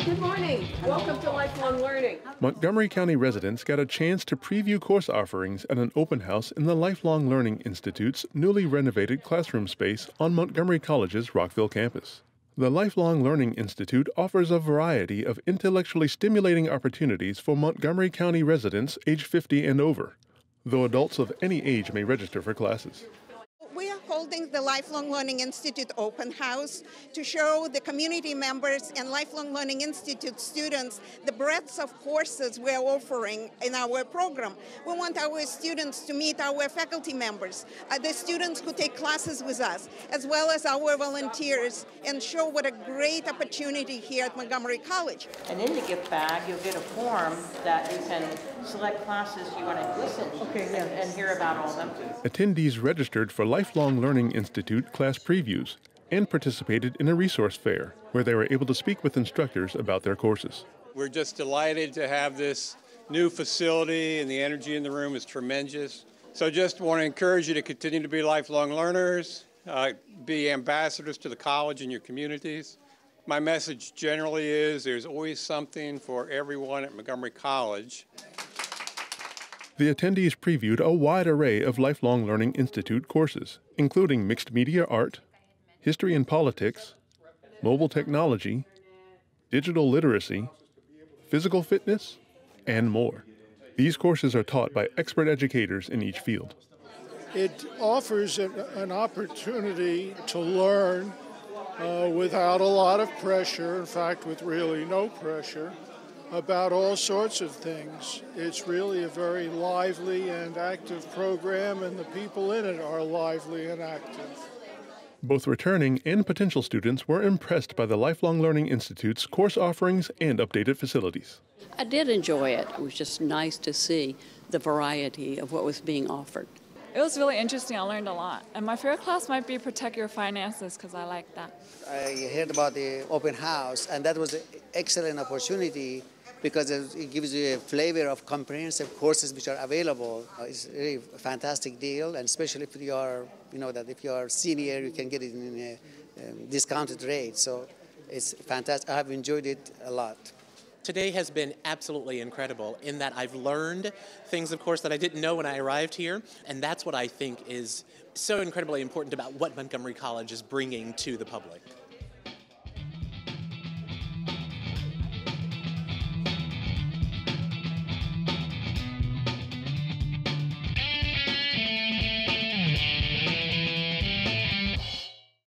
Good morning. Welcome to Lifelong Learning. Montgomery County residents got a chance to preview course offerings at an open house in the Lifelong Learning Institute's newly renovated classroom space on Montgomery College's Rockville campus. The Lifelong Learning Institute offers a variety of intellectually stimulating opportunities for Montgomery County residents age 50 and over, though adults of any age may register for classes. We are holding the Lifelong Learning Institute open house to show the community members and Lifelong Learning Institute students the breadth of courses we are offering in our program. We want our students to meet our faculty members, the students who take classes with us, as well as our volunteers, and show what a great opportunity here at Montgomery College. And in the gift bag, you'll get a form that you can select classes you want to listen and hear about all of them. Attendees registered for Lifelong Learning Institute class previews and participated in a resource fair where they were able to speak with instructors about their courses. We're just delighted to have this new facility, and the energy in the room is tremendous. So just want to encourage you to continue to be lifelong learners, be ambassadors to the college and your communities. My message generally is there's always something for everyone at Montgomery College. The attendees previewed a wide array of Lifelong Learning Institute courses, including mixed media art, history and politics, mobile technology, digital literacy, physical fitness, and more. These courses are taught by expert educators in each field. It offers an opportunity to learn without a lot of pressure, in fact, with really no pressure, about all sorts of things. It's really a very lively and active program, and the people in it are lively and active. Both returning and potential students were impressed by the Lifelong Learning Institute's course offerings and updated facilities. I did enjoy it. It was just nice to see the variety of what was being offered. It was really interesting. I learned a lot. And my favorite class might be Protect Your Finances because I like that. I heard about the open house, and that was an excellent opportunity because it gives you a flavor of comprehensive courses which are available. It's really a fantastic deal, and especially if you are, if you are senior, you can get it in a discounted rate. So it's fantastic. I have enjoyed it a lot. Today has been absolutely incredible in that I've learned things, of course, that I didn't know when I arrived here, and that's what I think is so incredibly important about what Montgomery College is bringing to the public.